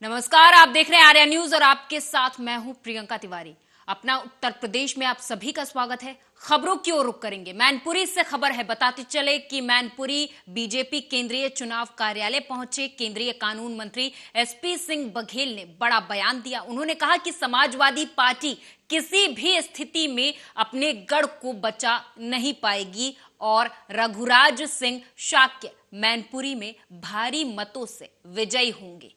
नमस्कार, आप देख रहे हैं आर्या न्यूज और आपके साथ मैं हूं प्रियंका तिवारी। अपना उत्तर प्रदेश में आप सभी का स्वागत है। खबरों की ओर रुख करेंगे। मैनपुरी से खबर है, बताते चले कि मैनपुरी बीजेपी केंद्रीय चुनाव कार्यालय पहुंचे केंद्रीय कानून मंत्री एसपी सिंह बघेल ने बड़ा बयान दिया। उन्होंने कहा कि समाजवादी पार्टी किसी भी स्थिति में अपने गढ़ को बचा नहीं पाएगी और रघुराज सिंह शाक्य मैनपुरी में भारी मतों से विजयी होंगे।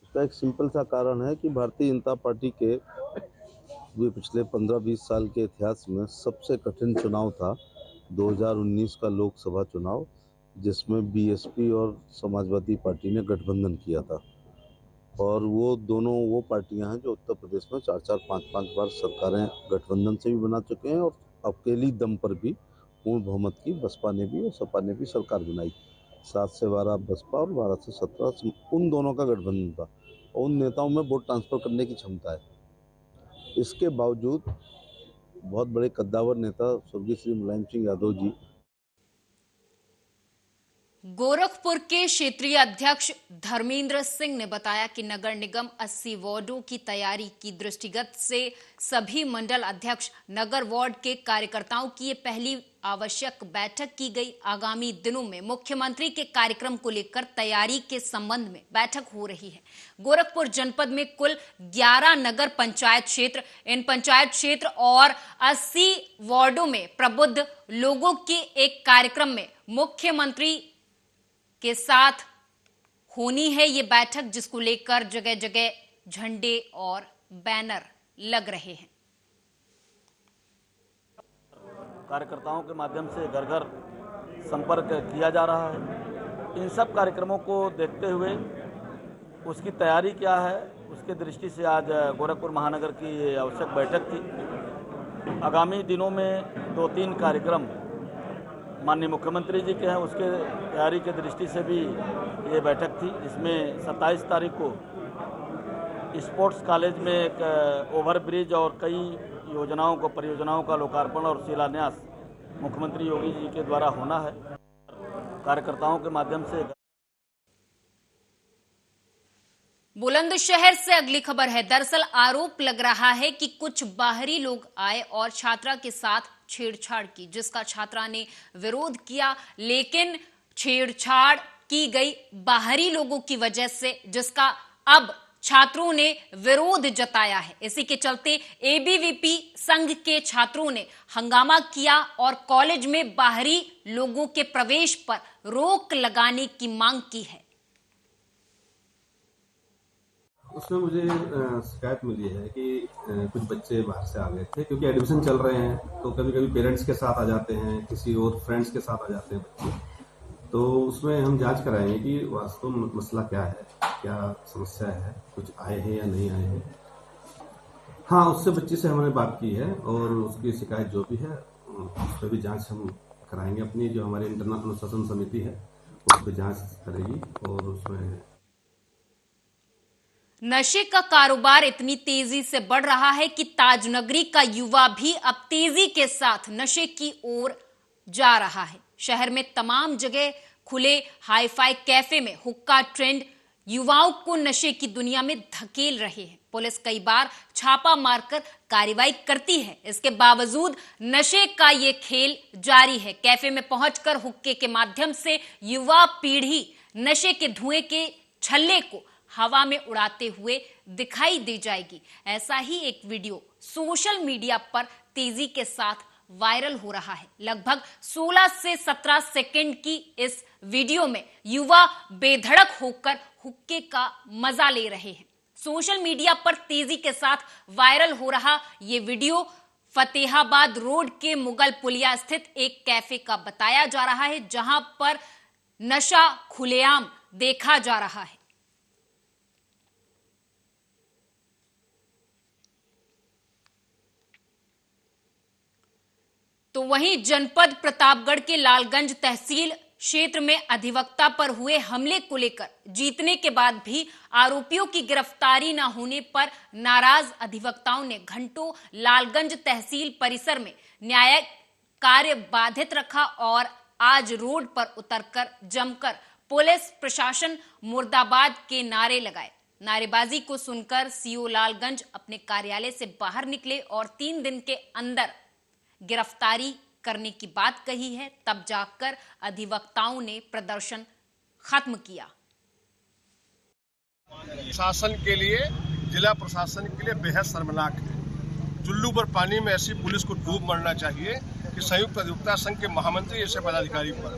इसका एक सिंपल सा कारण है कि भारतीय जनता पार्टी के पिछले 15-20 साल के इतिहास में सबसे कठिन चुनाव था 2019 का लोकसभा चुनाव, जिसमें बीएसपी और समाजवादी पार्टी ने गठबंधन किया था। और वो पार्टियां हैं जो उत्तर प्रदेश में 4-4, 5-5 बार सरकारें गठबंधन से भी बना चुके हैं और अकेली दम पर भी पूर्ण बहुमत की बसपा ने भी और सपा ने भी सरकार बनाई। 7 से 12 बसपा और 12 से 17 उन दोनों का गठबंधन था। उन नेताओं में वोट ट्रांसफर करने की क्षमता है। इसके बावजूद बहुत बड़े कद्दावर नेता स्वर्गीय श्री मुलायम सिंह यादव जी गोरखपुर के क्षेत्रीय अध्यक्ष धर्मेंद्र सिंह ने बताया कि नगर निगम 80 वार्डों की तैयारी की दृष्टिगत से सभी मंडल अध्यक्ष नगर वार्ड के कार्यकर्ताओं की ये पहली आवश्यक बैठक की गई। आगामी दिनों में मुख्यमंत्री के कार्यक्रम को लेकर तैयारी के संबंध में बैठक हो रही है। गोरखपुर जनपद में कुल 11 नगर पंचायत क्षेत्र, इन पंचायत क्षेत्र और 80 वार्डों में प्रबुद्ध लोगों के एक कार्यक्रम में मुख्यमंत्री के साथ होनी है ये बैठक, जिसको लेकर जगह जगह झंडे और बैनर लग रहे हैं। कार्यकर्ताओं के माध्यम से घर घर संपर्क किया जा रहा है। इन सब कार्यक्रमों को देखते हुए उसकी तैयारी क्या है, उसके दृष्टि से आज गोरखपुर महानगर की आवश्यक बैठक थी। आगामी दिनों में 2-3 कार्यक्रम माननीय मुख्यमंत्री जी के हैं, उसके तैयारी के दृष्टि से भी ये बैठक थी। इसमें 27 तारीख को स्पोर्ट्स कॉलेज में एक ओवरब्रिज और कई योजनाओं को परियोजनाओं का लोकार्पण और शिलान्यास मुख्यमंत्री योगी जी के द्वारा होना है। कार्यकर्ताओं के माध्यम से बुलंदशहर से अगली खबर है। दरअसल आरोप लग रहा है कि कुछ बाहरी लोग आए और छात्रा के साथ छेड़छाड़ की, जिसका छात्रा ने विरोध किया, लेकिन छेड़छाड़ की गई बाहरी लोगों की वजह से, जिसका अब छात्रों ने विरोध जताया है। इसी के चलते एबीवीपी संघ के छात्रों ने हंगामा किया और कॉलेज में बाहरी लोगों के प्रवेश पर रोक लगाने की मांग की है। उसमें मुझे शिकायत मिली है कि कुछ बच्चे बाहर से आ गए थे, क्योंकि एडमिशन चल रहे हैं तो कभी कभी पेरेंट्स के साथ आ जाते हैं, किसी और फ्रेंड्स के साथ आ जाते हैं बच्चे। तो उसमें हम जांच कराएंगे कि वास्तव में मसला क्या है, क्या समस्या है, कुछ आए हैं या नहीं आए हैं। हाँ, उससे बच्चे से हमने बात की है और उसकी शिकायत जो भी है उस पर भी जाँच हम कराएंगे। अपनी जो हमारी इंटरनल अनुशासन समिति है उस पर जाँच करेगी और उसमें नशे का कारोबार इतनी तेजी से बढ़ रहा है कि ताजनगरी का युवा भी अब तेजी के साथ नशे की ओर जा रहा है। शहर में तमाम जगह खुले हाईफाई कैफे में हुक्का ट्रेंड युवाओं को नशे की दुनिया में धकेल रहे हैं। पुलिस कई बार छापा मारकर कार्रवाई करती है, इसके बावजूद नशे का ये खेल जारी है। कैफे में पहुंचकर हुक्के के माध्यम से युवा पीढ़ी नशे के धुएं के छल्ले को हवा में उड़ाते हुए दिखाई दे जाएगी। ऐसा ही एक वीडियो सोशल मीडिया पर तेजी के साथ वायरल हो रहा है। लगभग 16 से 17 सेकंड की इस वीडियो में युवा बेधड़क होकर हुक्के का मजा ले रहे हैं। सोशल मीडिया पर तेजी के साथ वायरल हो रहा ये वीडियो फतेहाबाद रोड के मुगल पुलिया स्थित एक कैफे का बताया जा रहा है, जहां पर नशा खुलेआम देखा जा रहा है। तो वहीं जनपद प्रतापगढ़ के लालगंज तहसील क्षेत्र में अधिवक्ता पर हुए हमले को लेकर जीतने के बाद भी आरोपियों की गिरफ्तारी न होने पर नाराज अधिवक्ताओं ने घंटों लालगंज तहसील परिसर में न्यायिक कार्य बाधित रखा और आज रोड पर उतरकर जमकर पुलिस प्रशासन मुर्दाबाद के नारे लगाए। नारेबाजी को सुनकर सीओ लालगंज अपने कार्यालय से बाहर निकले और 3 दिन के अंदर गिरफ्तारी करने की बात कही है। तब जाकर अधिवक्ताओं ने प्रदर्शन खत्म किया। शासन के लिए, जिला प्रशासन के लिए बेहद शर्मनाक है। चुल्लू पर पानी में ऐसी पुलिस को डूब मरना चाहिए कि संयुक्त अधिवक्ता संघ के महामंत्री जैसे पदाधिकारी पर,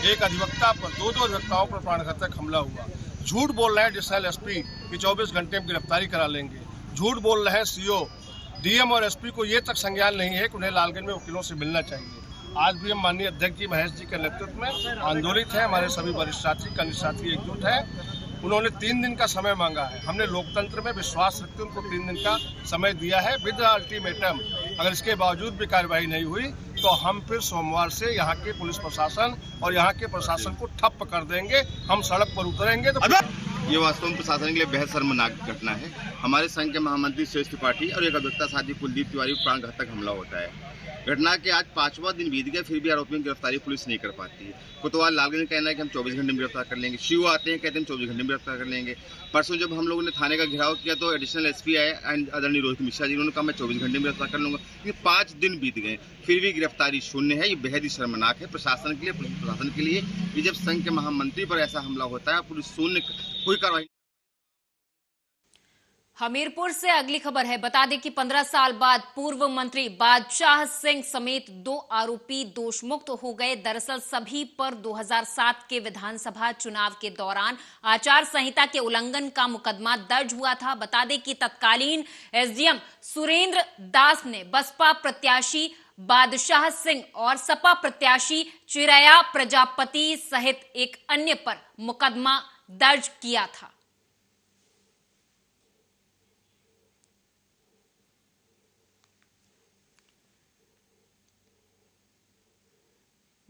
एक अधिवक्ता पर, 2 अधिवक्ताओं पर प्राणघातक हमला हुआ। झूठ बोल रहे हैं एडिशनल एसपी कि 24 घंटे में गिरफ्तारी करा लेंगे। झूठ बोल रहे हैं सीओ, डीएम और एसपी को ये तक संज्ञान नहीं है कि उन्हें लालगंज में वकीलों से मिलना चाहिए। आज भी हम माननीय अध्यक्ष जी महेश जी के नेतृत्व में आंदोलित है। हमारे सभी वरिष्ठ साथी, कनिष्ठ साथी एकजुट है। उन्होंने 3 दिन का समय मांगा है। हमने लोकतंत्र में विश्वास रखते उनको 3 दिन का समय दिया है विद अल्टीमेटम। अगर इसके बावजूद भी कार्रवाई नहीं हुई तो हम फिर सोमवार से यहाँ के पुलिस प्रशासन और यहाँ के प्रशासन को ठप्प कर देंगे। हम सड़क पर उतरेंगे। तो ये वास्तव में प्रशासन के लिए बेहद शर्मनाक घटना है। हमारे संघ के महामंत्री सुरेश त्रिपाठी और एक अधिवक्ता साथी कुलदीप तिवारी को प्राणघातक हमला होता है। घटना के आज 5वां दिन बीत गया, फिर भी आरोपियों की गिरफ्तारी पुलिस नहीं कर पाती है। कोतवाल लालगंज का कहना है कि हम 24 घंटे में गिरफ्तार कर लेंगे। शिव आते हैं, कहते हैं 24 घंटे में गिरफ्तार कर लेंगे। परसों जब हम लोगों ने थाने का घेराव किया तो एडिशनल एसपी आए आदरणीय रोहित मिश्रा जी, उन्होंने कहा मैं 24 घंटे में गिरफ्तार कर लूंगा। ये 5 दिन बीत गए, फिर भी गिरफ्तारी शून्य है। ये बेहद ही शर्मनाक है प्रशासन के लिए, पुलिस प्रशासन के लिए। ये जब संघ के महामंत्री पर ऐसा हमला होता है, पुलिस शून्य, कोई कार्रवाई। हमीरपुर से अगली खबर है। बता दें कि 15 साल बाद पूर्व मंत्री बादशाह सिंह समेत 2 आरोपी दोषमुक्त हो गए। दरअसल सभी पर 2007 के विधानसभा चुनाव के दौरान आचार संहिता के उल्लंघन का मुकदमा दर्ज हुआ था। बता दें कि तत्कालीन एसडीएम सुरेंद्र दास ने बसपा प्रत्याशी बादशाह सिंह और सपा प्रत्याशी चिरैया प्रजापति सहित एक अन्य पर मुकदमा दर्ज किया था।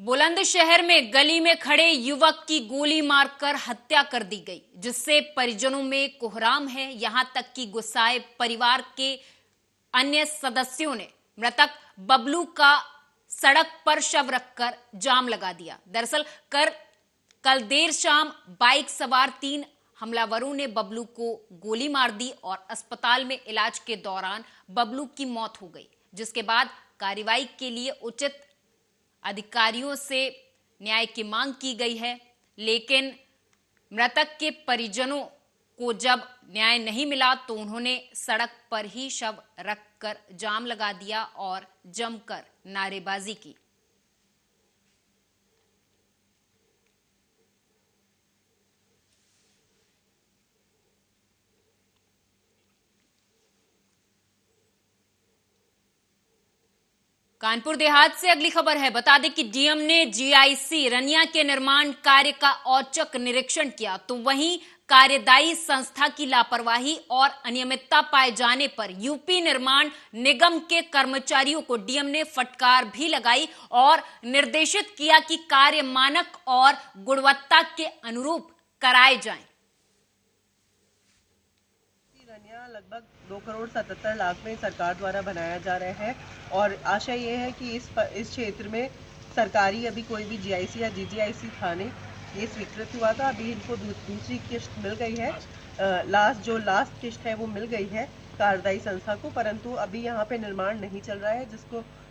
बुलंदशहर में गली में खड़े युवक की गोली मारकर हत्या कर दी गई, जिससे परिजनों में कोहराम है। यहां तक कि गुस्साए परिवार के अन्य सदस्यों ने मृतक बबलू का सड़क पर शव रखकर जाम लगा दिया। दरअसल कल देर शाम बाइक सवार 3 हमलावरों ने बबलू को गोली मार दी और अस्पताल में इलाज के दौरान बबलू की मौत हो गई, जिसके बाद कार्रवाई के लिए उचित अधिकारियों से न्याय की मांग की गई है। लेकिन मृतक के परिजनों को जब न्याय नहीं मिला तो उन्होंने सड़क पर ही शव रखकर जाम लगा दिया और जमकर नारेबाजी की। कानपुर देहात से अगली खबर है। बता दें कि डीएम ने जीआईसी रनिया के निर्माण कार्य का औचक निरीक्षण किया, तो वहीं कार्यदायी संस्था की लापरवाही और अनियमितता पाए जाने पर यूपी निर्माण निगम के कर्मचारियों को डीएम ने फटकार भी लगाई और निर्देशित किया कि कार्य मानक और गुणवत्ता के अनुरूप कराए जाएं। लगभग 2 करोड़ 77 लाख में सरकार द्वारा बनाया जा रहा है और आशा ये है कि इस क्षेत्र में सरकारी अभी कोई भी जीआईसी या जीजीआईसी था नहीं, ये स्वीकृत हुआ था। अभी इनको दूसरी किस्त मिल गई है। लास्ट किस्त है वो मिल गई है कार्यदायी संस्था को, परंतु अभी यहाँ पे निर्माण नहीं चल रहा है,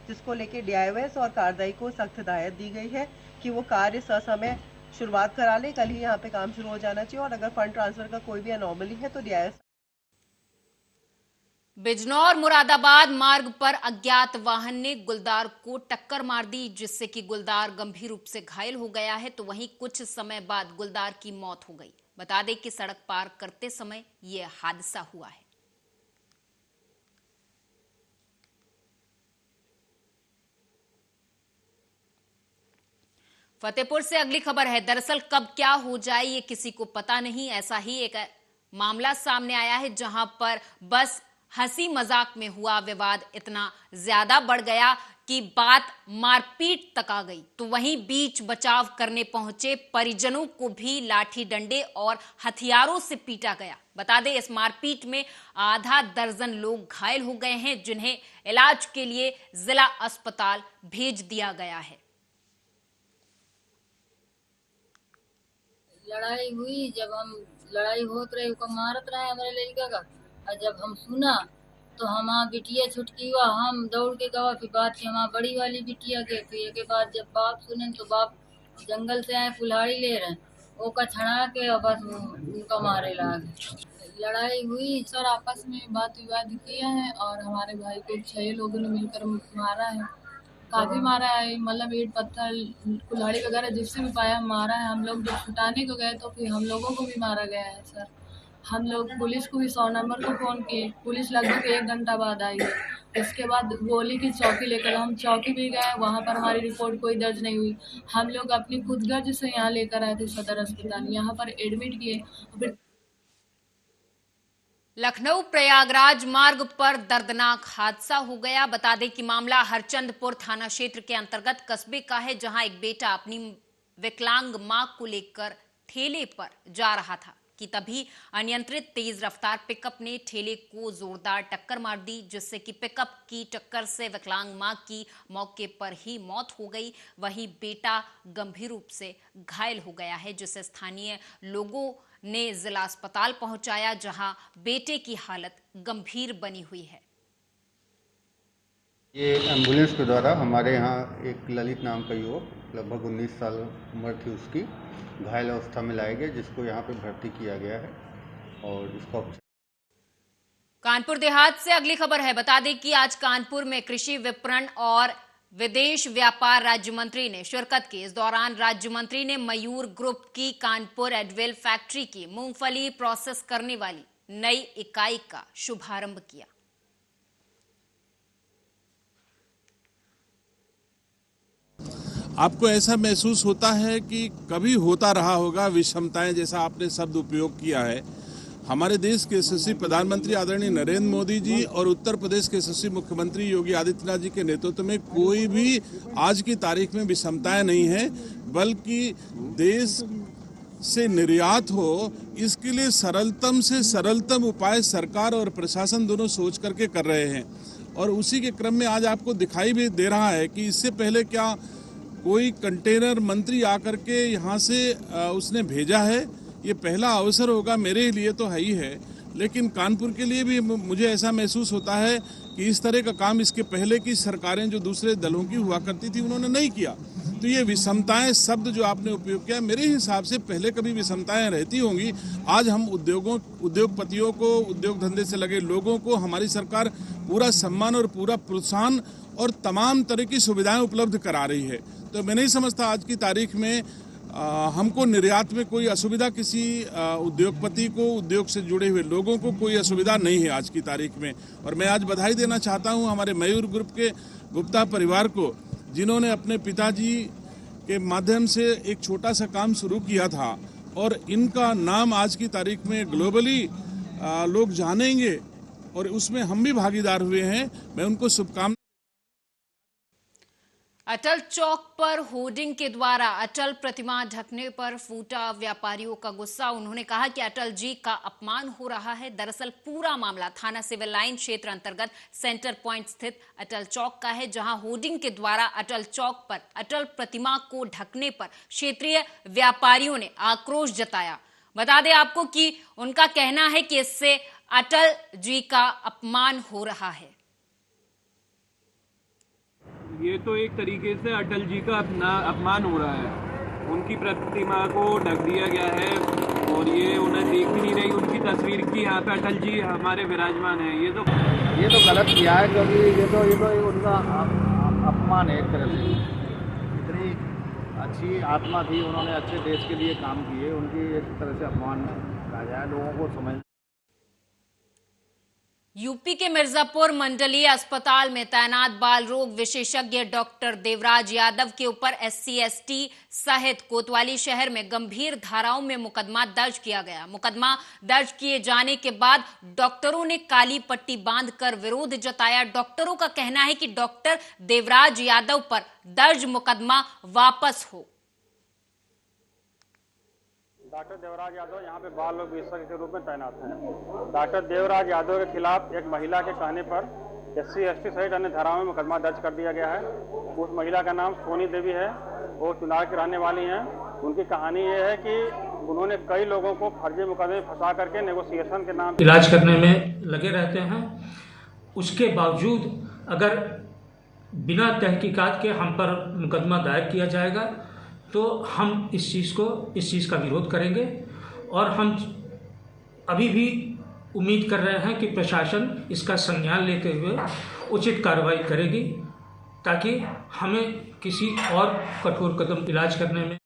जिसको लेके डीआईओएस और कार्यदायी को सख्त हिदायत दी गई है कि वो कार्य ससमय शुरुआत करा ले। कल ही यहाँ पे काम शुरू हो जाना चाहिए और अगर फंड ट्रांसफर का कोई भी अनोमली है तो डीआईओएस। बिजनौर मुरादाबाद मार्ग पर अज्ञात वाहन ने गुलदार को टक्कर मार दी, जिससे कि गुलदार गंभीर रूप से घायल हो गया है। तो वहीं कुछ समय बाद गुलदार की मौत हो गई। बता दें कि सड़क पार करते समय यह हादसा हुआ है। फतेहपुर से अगली खबर है। दरअसल कब क्या हो जाए ये किसी को पता नहीं। ऐसा ही एक मामला सामने आया है जहां पर बस हंसी मजाक में हुआ विवाद इतना ज्यादा बढ़ गया कि बात मारपीट तक आ गई। तो वहीं बीच बचाव करने पहुंचे परिजनों को भी लाठी डंडे और हथियारों से पीटा गया। बता दें इस मारपीट में आधा दर्जन लोग घायल हो गए हैं, जिन्हें इलाज के लिए जिला अस्पताल भेज दिया गया है। लड़ाई हुई, जब हम लड़ाई होत रही को मारत रहे हमारे लड़का का, और जब हम सुना तो हमारा बिटिया छुटकी हुआ, हम दौड़ के गवा। फिर बात की हमारा बड़ी वाली बिटिया के बाद जब बाप सुने तो बाप जंगल से आए, कुल्हाड़ी ले रहे, ओका छड़ा के और बस उनका मारे लागे। लड़ाई हुई सर, आपस में बात विवाद किया है और हमारे भाई को 6 लोगों ने मिलकर मारा है, काफी मारा है, मतलब ईंट पत्थर कुल्हाड़ी वगैरह जिससे भी पाया मारा है। हम लोग जब छुटाने को गए तो फिर हम लोगों को भी मारा गया है सर। हम लोग पुलिस को भी 100 नंबर को फोन किए, पुलिस लगभग 1 घंटा बाद आई है। इसके बाद गोली की चौकी लेकर हम चौकी भी गए, वहाँ पर हमारी रिपोर्ट कोई दर्ज नहीं हुई। हम लोग अपनी खुद गर्ज से यहाँ लेकर आए थे सदर अस्पताल, यहाँ पर एडमिट किए। फिर लखनऊ प्रयागराज मार्ग पर दर्दनाक हादसा हो गया। बता दें कि मामला हरचंदपुर थाना क्षेत्र के अंतर्गत कस्बे का है, जहां एक बेटा अपनी विकलांग मां को लेकर ठेले पर जा रहा था कि तभी अनियंत्रित तेज रफ्तार पिकअप ने ठेले को जोरदार टक्कर मार दी, जिससे कि पिकअप की टक्कर से विकलांग मां की मौके पर ही मौत हो गई। वहीं बेटा गंभीर रूप से घायल हो गया है, जिसे स्थानीय लोगों ने जिला अस्पताल पहुंचाया, जहां बेटे की हालत गंभीर बनी हुई है। ये एम्बुलेंस के द्वारा हमारे यहाँ एक ललित नाम का युवक, लगभग 19 साल उम्र थी उसकी, घायल अवस्था में लाया गया, जिसको यहाँ पे भर्ती किया गया है और इसका उपचार। कानपुर देहात से अगली खबर है। बता दें कि आज कानपुर में कृषि विपणन और विदेश व्यापार राज्य मंत्री ने शिरकत की। इस दौरान राज्य मंत्री ने मयूर ग्रुप की कानपुर एडवेल फैक्ट्री की मूंगफली प्रोसेस करने वाली नई इकाई का शुभारंभ किया। आपको ऐसा महसूस होता है कि कभी होता रहा होगा विषमताएं, जैसा आपने शब्द उपयोग किया है। हमारे देश के यशस्वी प्रधानमंत्री आदरणीय नरेंद्र मोदी जी और उत्तर प्रदेश के यशस्वी मुख्यमंत्री योगी आदित्यनाथ जी के नेतृत्व में कोई भी आज की तारीख में विषमताएं नहीं है, बल्कि देश से निर्यात हो इसके लिए सरलतम से सरलतम उपाय सरकार और प्रशासन दोनों सोच करके कर रहे हैं। और उसी के क्रम में आज आपको दिखाई भी दे रहा है कि इससे पहले क्या कोई कंटेनर मंत्री आकर के यहाँ से उसने भेजा है। ये पहला अवसर होगा, मेरे लिए तो है ही है, लेकिन कानपुर के लिए भी मुझे ऐसा महसूस होता है कि इस तरह का काम इसके पहले की सरकारें जो दूसरे दलों की हुआ करती थी उन्होंने नहीं किया। तो ये विषमताएं शब्द जो आपने उपयोग किया, मेरे हिसाब से पहले कभी विषमताएं रहती होंगी। आज हम उद्योगपतियों को, उद्योग धंधे से लगे लोगों को हमारी सरकार पूरा सम्मान और पूरा प्रोत्साहन और तमाम तरह की सुविधाएं उपलब्ध करा रही है। तो मैं नहीं समझता आज की तारीख में हमको निर्यात में कोई असुविधा, किसी उद्योगपति को, उद्योग से जुड़े हुए लोगों को कोई असुविधा नहीं है आज की तारीख में। और मैं आज बधाई देना चाहता हूं हमारे मयूर ग्रुप के गुप्ता परिवार को, जिन्होंने अपने पिताजी के माध्यम से एक छोटा सा काम शुरू किया था और इनका नाम आज की तारीख में ग्लोबली लोग जानेंगे और उसमें हम भी भागीदार हुए हैं। मैं उनको शुभकामनाएं। अटल चौक पर होर्डिंग के द्वारा अटल प्रतिमा ढकने पर फूटा व्यापारियों का गुस्सा। उन्होंने कहा कि अटल जी का अपमान हो रहा है। दरअसल पूरा मामला थाना सिविल लाइन क्षेत्र अंतर्गत सेंटर पॉइंट स्थित अटल चौक का है, जहां होर्डिंग के द्वारा अटल चौक पर अटल प्रतिमा को ढकने पर क्षेत्रीय व्यापारियों ने आक्रोश जताया। बता दें आपको कि उनका कहना है कि इससे अटल जी का अपमान हो रहा है। ये तो एक तरीके से अटल जी का अपमान हो रहा है। उनकी प्रतिमा को ढक दिया गया है और ये उन्हें देख भी नहीं रही उनकी तस्वीर की यहाँ पे अटल जी हमारे विराजमान है। ये तो गलत किया है, क्योंकि ये तो उनका अपमान है एक तरह से। इतनी अच्छी आत्मा थी, उन्होंने अच्छे देश के लिए काम किए, उनकी एक तरह से अपमान कहा जाए, लोगों को समझ। यूपी के मिर्जापुर मंडलीय अस्पताल में तैनात बाल रोग विशेषज्ञ डॉक्टर देवराज यादव के ऊपर SC/ST सहित कोतवाली शहर में गंभीर धाराओं में मुकदमा दर्ज किया गया। मुकदमा दर्ज किए जाने के बाद डॉक्टरों ने काली पट्टी बांधकर विरोध जताया। डॉक्टरों का कहना है कि डॉक्टर देवराज यादव पर दर्ज मुकदमा वापस हो। डॉक्टर देवराज यादव यहाँ पे बाल रोग विशेषज्ञ के रूप में तैनात हैं। डॉक्टर देवराज यादव के खिलाफ एक महिला के कहने पर SC/ST सहित अन्य धाराओं में मुकदमा दर्ज कर दिया गया है। उस महिला का नाम सोनी देवी है, वो चुनार की रहने वाली हैं। उनकी कहानी ये है कि उन्होंने कई लोगों को फर्जी मुकदमे में फंसा करके नेगोशिएशन के नाम इलाज करने में लगे रहते हैं। उसके बावजूद अगर बिना तहकीकात के हम पर मुकदमा दायर किया जाएगा तो हम इस चीज़ का विरोध करेंगे और हम अभी भी उम्मीद कर रहे हैं कि प्रशासन इसका संज्ञान लेते हुए उचित कार्रवाई करेगी ताकि हमें किसी और कठोर कदम इलाज करने में।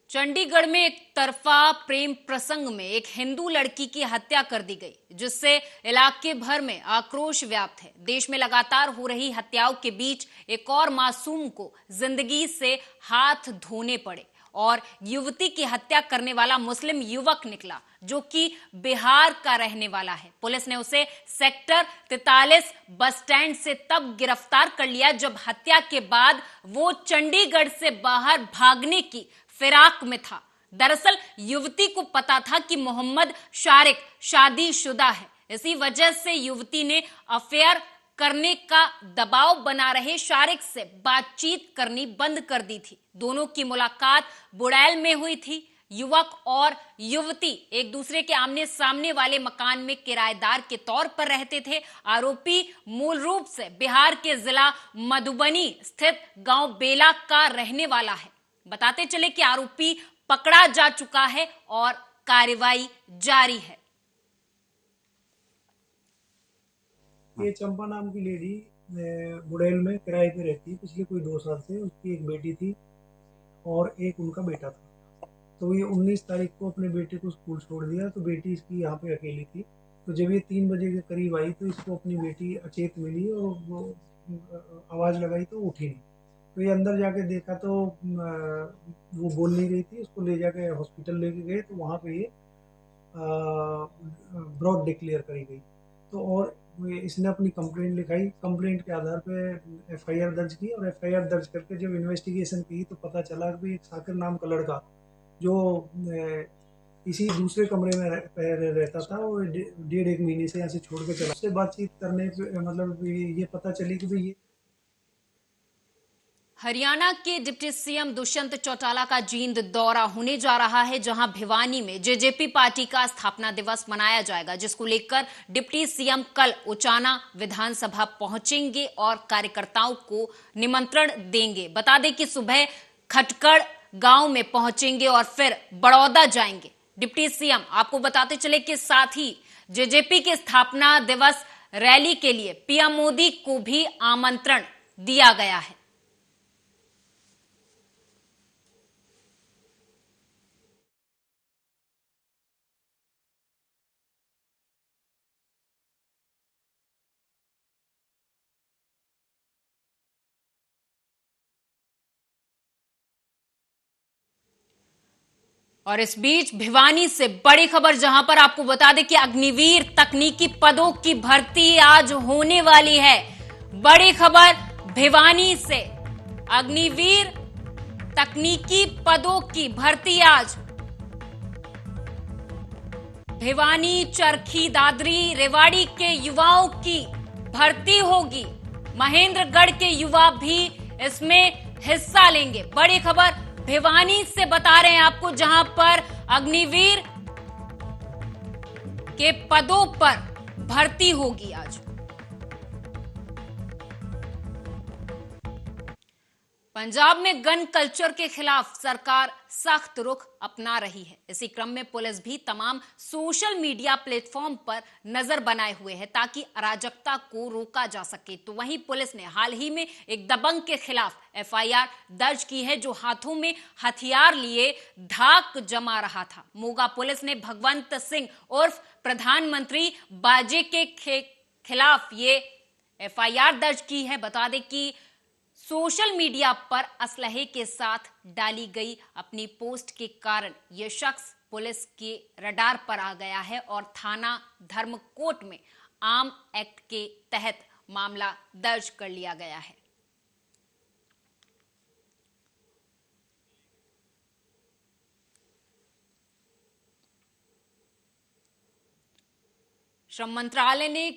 चंडीगढ़ में एक तरफा प्रेम प्रसंग में एक हिंदू लड़की की हत्या कर दी गई, जिससे इलाके भर में आक्रोश व्याप्त है। देश में लगातार हो रही हत्याओं के बीच एक और मासूम को जिंदगी से हाथ धोने पड़े और युवती की हत्या करने वाला मुस्लिम युवक निकला, जो कि बिहार का रहने वाला है। पुलिस ने उसे सेक्टर 43 बस स्टैंड से तब गिरफ्तार कर लिया जब हत्या के बाद वो चंडीगढ़ से बाहर भागने की फिराक में था। दरअसल युवती को पता था कि मोहम्मद शारिक शादीशुदा है। इसी वजह से युवती ने अफेयर करने का दबाव बना रहे शारिक से बातचीत करनी बंद कर दी थी। दोनों की मुलाकात बुड़ैल में हुई थी। युवक और युवती एक दूसरे के आमने सामने वाले मकान में किराएदार के तौर पर रहते थे। आरोपी मूल रूप से बिहार के जिला मधुबनी स्थित गांव बेला का रहने वाला है। बताते चले कि आरोपी पकड़ा जा चुका है और कार्रवाई जारी है। ये चंपा नाम की लेडी बुड़ैल में किराए पे रहती है पिछले कोई 2 साल से। उसकी एक बेटी थी और एक उनका बेटा था। तो ये 19 तारीख को अपने बेटे को स्कूल छोड़ दिया, तो बेटी इसकी यहाँ पे अकेली थी। तो जब ये 3 बजे के करीब आई तो इसको अपनी बेटी अचेत मिली और वो आवाज़ लगाई तो उठी नहीं। तो ये अंदर जाके देखा तो वो बोल नहीं रही थी। उसको ले जाके हॉस्पिटल लेके गए तो वहाँ पे ये ब्रॉड डिक्लेयर करी गई। तो और इसने अपनी कंप्लेंट लिखाई। कंप्लेंट के आधार पे एफआईआर दर्ज की और एफआईआर दर्ज करके जब इन्वेस्टिगेशन की तो पता चला कि एक साकिर नाम का लड़का जो इसी दूसरे कमरे में रहता था, वो 1.5 महीने से यहाँ से छोड़ के चला। उससे बातचीत करने पे मतलब ये पता चली कि भाई ये हरियाणा के डिप्टी सीएम दुष्यंत चौटाला का जींद दौरा होने जा रहा है, जहां भिवानी में जेजेपी पार्टी का स्थापना दिवस मनाया जाएगा, जिसको लेकर डिप्टी सीएम कल उचाना विधानसभा पहुंचेंगे और कार्यकर्ताओं को निमंत्रण देंगे। बता दें कि सुबह खटकड़ गांव में पहुंचेंगे और फिर बड़ौदा जाएंगे। डिप्टी सीएम आपको बताते चले कि साथ ही जेजेपी के स्थापना दिवस रैली के लिए पीएम मोदी को भी आमंत्रण दिया गया है। और इस बीच भिवानी से बड़ी खबर, जहां पर आपको बता दें कि अग्निवीर तकनीकी पदों की भर्ती आज होने वाली है। बड़ी खबर भिवानी से, अग्निवीर तकनीकी पदों की भर्ती आज भिवानी, चरखी, दादरी, रेवाड़ी के युवाओं की भर्ती होगी। महेंद्रगढ़ के युवा भी इसमें हिस्सा लेंगे। बड़ी खबर भिवानी से बता रहे हैं आपको, जहां पर अग्निवीर के पदों पर भर्ती होगी आज। पंजाब में गन कल्चर के खिलाफ सरकार सख्त रुख अपना रही है। इसी क्रम में पुलिस भी तमाम सोशल मीडिया प्लेटफॉर्म पर नजर बनाए हुए है ताकि अराजकता को रोका जा सके। तो वहीं पुलिस ने हाल ही में एक दबंग के खिलाफ एफआईआर दर्ज की है, जो हाथों में हथियार लिए धाक जमा रहा था। मोगा पुलिस ने भगवंत सिंह उर्फ प्रधानमंत्री बाजे के खिलाफ ये एफआईआर दर्ज की है। बता दें कि सोशल मीडिया पर असलहे के साथ डाली गई अपनी पोस्ट के कारण यह शख्स पुलिस के रडार पर आ गया है और थाना धर्मकोट में आर्म एक्ट के तहत मामला दर्ज कर लिया गया है। श्रम मंत्रालय ने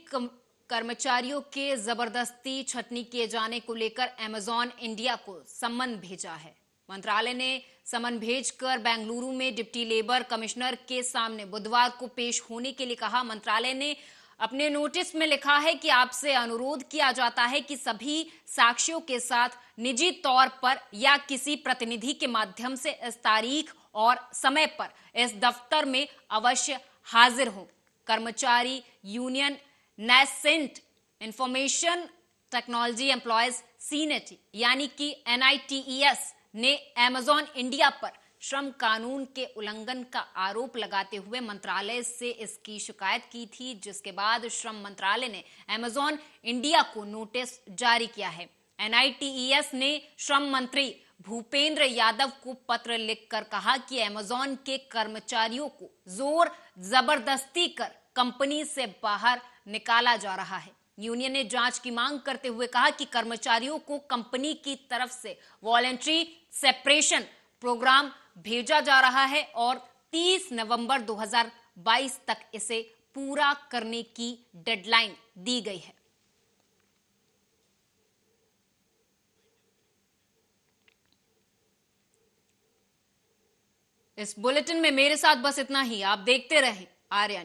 कर्मचारियों के जबरदस्ती छटनी किए जाने को लेकर अमेजॉन इंडिया को सम्मन भेजा है। मंत्रालय ने समन भेजकर बेंगलुरु में डिप्टी लेबर कमिश्नर के सामने बुधवार को पेश होने के लिए कहा। मंत्रालय ने अपने नोटिस में लिखा है कि आपसे अनुरोध किया जाता है कि सभी साक्ष्यों के साथ निजी तौर पर या किसी प्रतिनिधि के माध्यम से इस तारीख और समय पर इस दफ्तर में अवश्य हाजिर हों। कर्मचारी union nascent information technology employees senate यानी कि NITES ने अमेजॉन इंडिया पर श्रम कानून के उल्लंघन का आरोप लगाते हुए मंत्रालय से इसकी शिकायत की थी, जिसके बाद श्रम मंत्रालय ने अमेजॉन इंडिया को नोटिस जारी किया है। NITES ने श्रम मंत्री भूपेंद्र यादव को पत्र लिखकर कहा कि अमेजॉन के कर्मचारियों को जोर जबरदस्ती कर कंपनी से बाहर निकाला जा रहा है। यूनियन ने जांच की मांग करते हुए कहा कि कर्मचारियों को कंपनी की तरफ से वॉलंटरी सेपरेशन प्रोग्राम भेजा जा रहा है और 30 नवंबर 2022 तक इसे पूरा करने की डेडलाइन दी गई है। इस बुलेटिन में मेरे साथ बस इतना ही। आप देखते रहें आर्या न्यूज।